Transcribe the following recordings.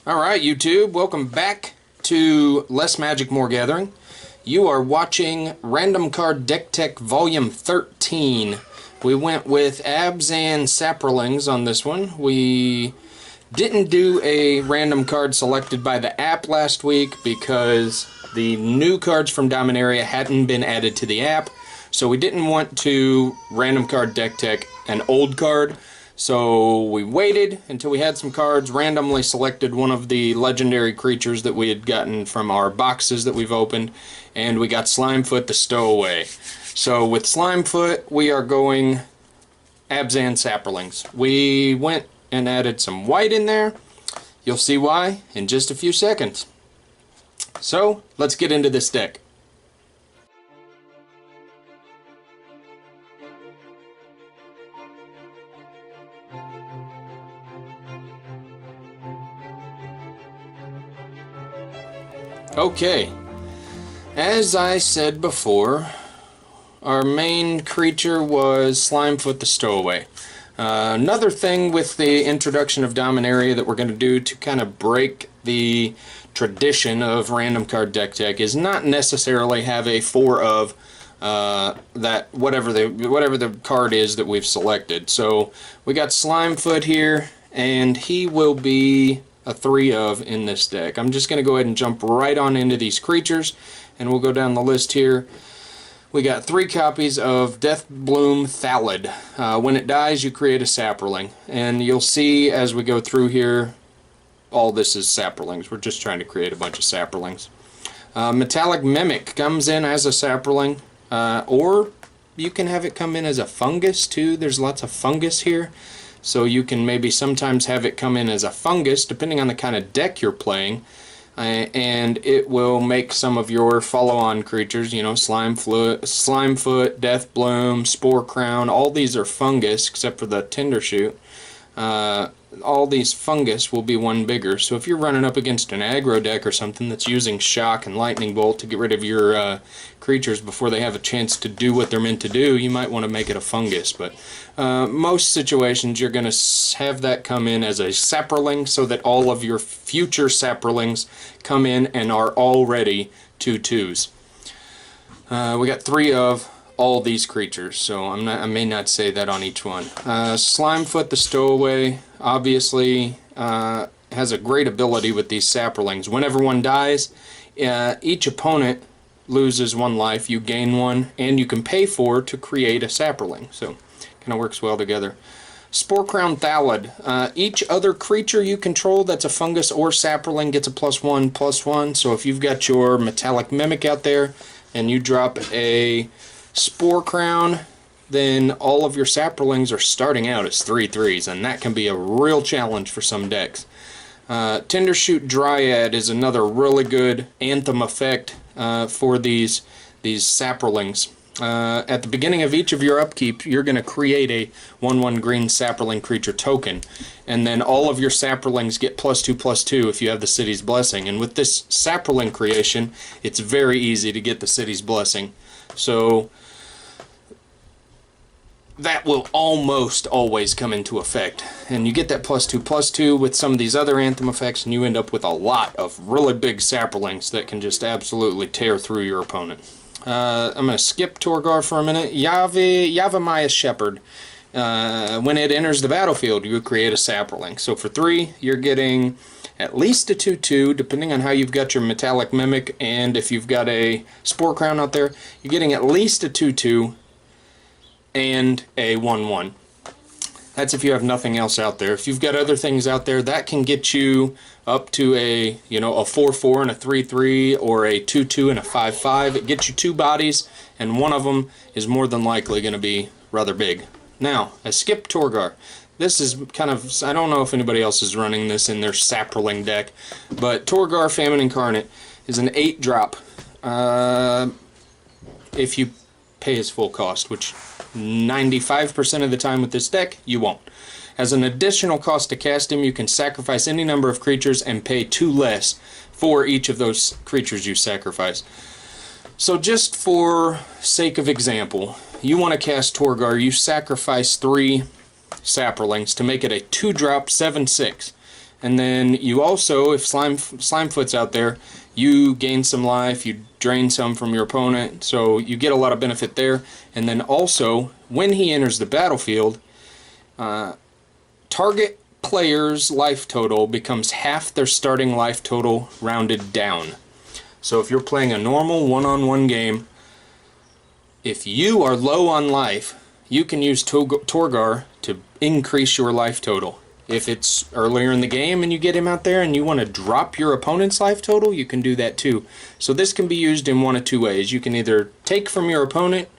Alright YouTube, welcome back to Less Magic, More Gathering. You are watching Random Card Deck Tech Volume 13. We went with Abzan Saprolings on this one. We didn't do a random card selected by the app last week because the new cards from Dominaria hadn't been added to the app. So we didn't want to Random Card Deck Tech an old card. So we waited until we had some cards, randomly selected one of the legendary creatures that we had gotten from our boxes that we've opened, and we got Slimefoot the Stowaway. So with Slimefoot, we are going Abzan Saprolings. We went and added some white in there. You'll see why in just a few seconds. So let's get into this deck. Okay, as I said before, our main creature was Slimefoot the Stowaway. Another thing with the introduction of Dominaria that we're going to do to kind of break the tradition of Random Card Deck Tech is not necessarily have a 4 of that whatever the card is that we've selected. So we got Slimefoot here, and he will be a 3 of in this deck. I'm just going to go ahead and jump right on into these creatures, and we'll go down the list here. We got 3 copies of Deathbloom Thallid. When it dies, you create a Saproling, and you'll see as we go through here, all this is Saprolings. We're just trying to create a bunch of Saprolings. Metallic Mimic comes in as a Saproling, or you can have it come in as a fungus too. There's lots of fungus here. So you can maybe sometimes have it come in as a fungus, depending on the kind of deck you're playing, and it will make some of your follow-on creatures, you know, Slimefoot, Deathbloom, Spore Crown, all these are fungus, except for the Tindershoot. All these fungus will be one bigger. So if you're running up against an aggro deck or something that's using Shock and Lightning Bolt to get rid of your creatures before they have a chance to do what they're meant to do, you might want to make it a fungus. But most situations you're going to have that come in as a Saproling so that all of your future Saprolings come in and are already 2/2s. We got 3 of all these creatures, so I may not say that on each one. Slimefoot the Stowaway obviously has a great ability with these Saprolings. Whenever one dies, each opponent loses 1 life, you gain 1, and you can pay 4 to create a Saproling, so kind of works well together. Spore Crown Thallid. Each other creature you control that's a fungus or Saproling gets a +1/+1, so if you've got your Metallic Mimic out there and you drop a Spore Crown, then all of your Saprolings are starting out as 3/3s, and that can be a real challenge for some decks. Tindershoot Dryad is another really good anthem effect for these Saprolings. At the beginning of each of your upkeep, you're going to create a 1/1 green Saproling creature token, and then all of your Saprolings get +2/+2 if you have the City's Blessing. And with this Saproling creation, it's very easy to get the City's Blessing. So that will almost always come into effect, and you get that +2/+2 with some of these other anthem effects, and you end up with a lot of really big Saprolings that can just absolutely tear through your opponent. I'm going to skip Torgar for a minute. Yavimaya Shepherd. When it enters the battlefield, you create a Saproling. So for 3, you're getting at least a 2/2, depending on how you've got your Metallic Mimic, and if you've got a Spore Crown out there, you're getting at least a 2/2 and a 1/1. That's if you have nothing else out there. If you've got other things out there, that can get you up to a 4/4 and a 3/3, or a 2/2 and a 5/5. It gets you 2 bodies, and one of them is more than likely going to be rather big. Now, I skipped Torgar. This is kind of, I don't know if anybody else is running this in their Saproling deck, but Torgar Famine Incarnate is an 8-drop. If you pay his full cost, which 95% of the time with this deck, you won't. As an additional cost to cast him, you can sacrifice any number of creatures and pay 2 less for each of those creatures you sacrifice. So just for sake of example, you want to cast Torgar, you sacrifice 3 Saprolings to make it a 2-drop 7/6. And then you also, if Slimefoot's out there, you gain some life, you drain some from your opponent, so you get a lot of benefit there. And then also, when he enters the battlefield, target player's life total becomes half their starting life total rounded down. So if you're playing a normal one-on-one game, if you are low on life, you can use Torgar to increase your life total. If it's earlier in the game and you get him out there and you want to drop your opponent's life total, you can do that too. So this can be used in one of two ways. You can either take from your opponent,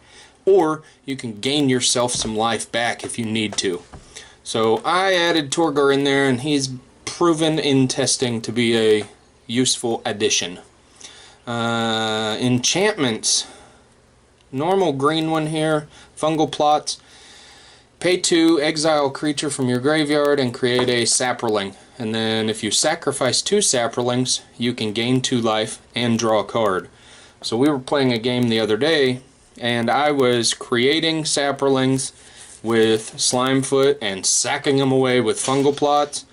or you can gain yourself some life back if you need to. So I added Torgar in there, and he's proven in testing to be a useful addition. Enchantments. Normal green one here. Fungal plots. Pay 2, exile a creature from your graveyard and create a Saproling. And then if you sacrifice 2 Saprolings, you can gain 2 life and draw a card. So we were playing a game the other day, and I was creating Saprolings with Slimefoot and sacking them away with fungal plots,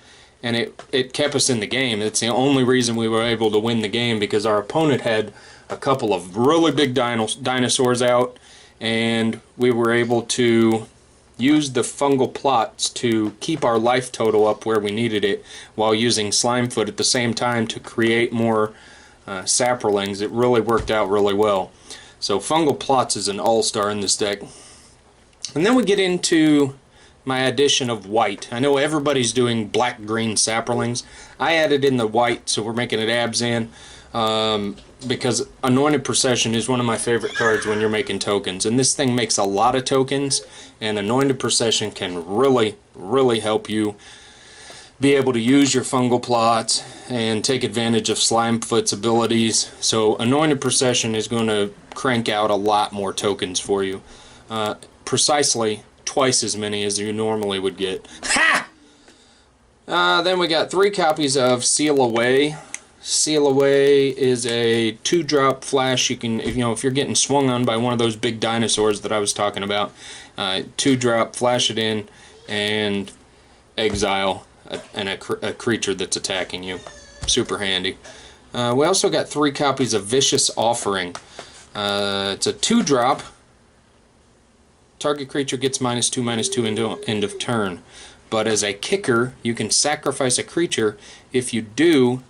and it kept us in the game. It's the only reason we were able to win the game, because our opponent had a couple of really big dinosaurs out, and we were able to use the fungal plots to keep our life total up where we needed it, while using Slimefoot at the same time to create more Saprolings. It really worked out really well. So fungal plots is an all-star in this deck. And then we get into my addition of white. I know everybody's doing black-green Saprolings. I added in the white, so we're making it Abzan, because Anointed Procession is one of my favorite cards when you're making tokens. And this thing makes a lot of tokens, and Anointed Procession can really, really help you be able to use your fungal plots and take advantage of Slimefoot's abilities. So Anointed Procession is going to crank out a lot more tokens for you. Precisely twice as many as you normally would get. Ha! Then we got 3 copies of Seal Away. Seal Away is a 2-drop flash. You can, if you're getting swung on by one of those big dinosaurs that I was talking about, 2-drop, flash it in, and exile a creature that's attacking you. Super handy. We also got 3 copies of Vicious Offering. It's a 2-drop. Target creature gets -2/-2 into end of turn. But as a kicker, you can sacrifice a creature. If you do,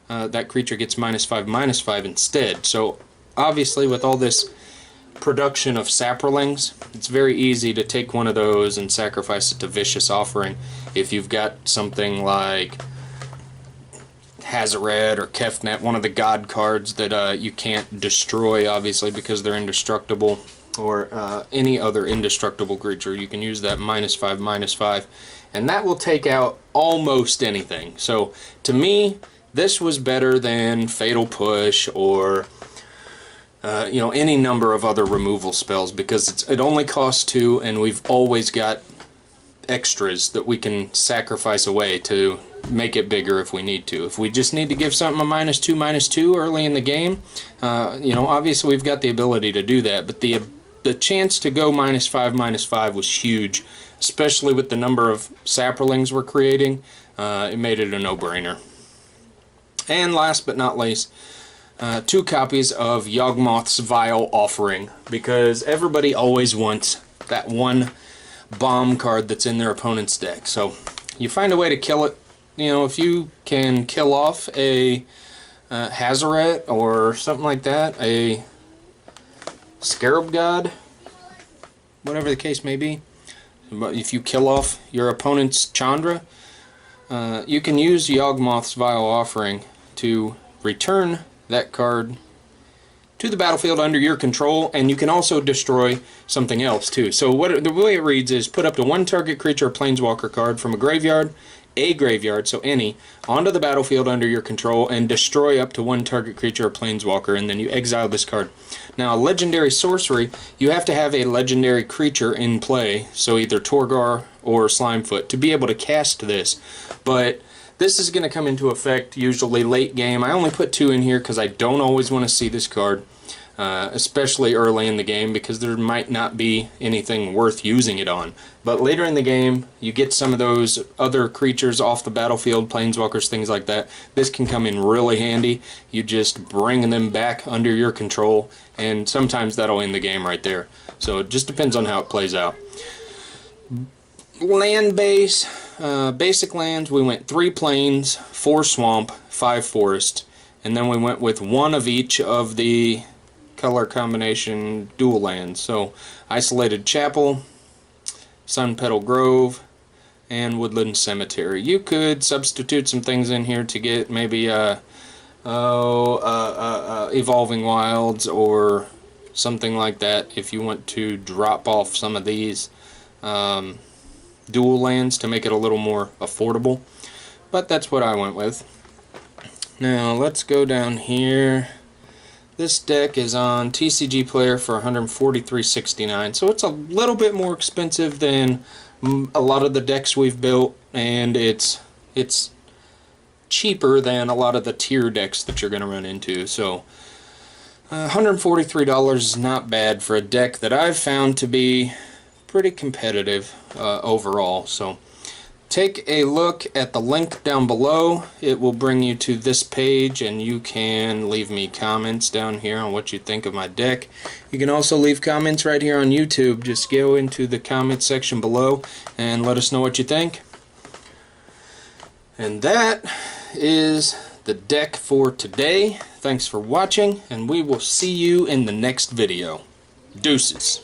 that creature gets -5/-5 instead. So obviously, with all this production of Saprolings, it's very easy to take one of those and sacrifice it to Vicious Offering. If you've got something like Hazaret or Kefnet, one of the god cards that you can't destroy, obviously, because they're indestructible, or any other indestructible creature, you can use that -5/-5, and that will take out almost anything. So to me, this was better than Fatal Push or any number of other removal spells, because it only costs 2, and we've always got extras that we can sacrifice away to make it bigger if we need to. If we just need to give something a -2/-2 early in the game, obviously we've got the ability to do that, but the chance to go -5/-5 was huge, especially with the number of Saprolings we're creating. It made it a no-brainer. And last but not least, 2 copies of Yawgmoth's Vile Offering, because everybody always wants that one bomb card that's in their opponent's deck. So you find a way to kill it. If you can kill off a Hazaret or something like that, a Scarab God, whatever the case may be, but if you kill off your opponent's Chandra, you can use Yawgmoth's Vile Offering to return that card to the battlefield under your control, and you can also destroy something else too. So the way it reads is, put up to 1 target creature or planeswalker card from a graveyard, so any, onto the battlefield under your control, and destroy up to 1 target creature or planeswalker, and then you exile this card. Now, legendary sorcery, you have to have a legendary creature in play, so either Torgar or Slimefoot, to be able to cast this. But this is going to come into effect usually late game. I only put 2 in here because I don't always want to see this card. especially early in the game, because there might not be anything worth using it on. But later in the game, you get some of those other creatures off the battlefield, planeswalkers, things like that. This can come in really handy. You just bring them back under your control, and sometimes that'll end the game right there. So it just depends on how it plays out. Land base, basic lands, we went 3 plains, 4 swamp, 5 forest, and then we went with 1 of each of the color combination dual lands. So Isolated Chapel, Sun Petal Grove, and Woodland Cemetery. You could substitute some things in here to get maybe Evolving Wilds or something like that if you want to drop off some of these dual lands to make it a little more affordable. But that's what I went with. Now let's go down here. This deck is on TCG Player for $143.69, so it's a little bit more expensive than a lot of the decks we've built, and it's cheaper than a lot of the tier decks that you're going to run into. So $143 is not bad for a deck that I've found to be pretty competitive overall. So take a look at the link down below. It will bring you to this page, and you can leave me comments down here on what you think of my deck. You can also leave comments right here on YouTube. Just go into the comments section below and let us know what you think. And that is the deck for today. Thanks for watching, and we will see you in the next video. Deuces.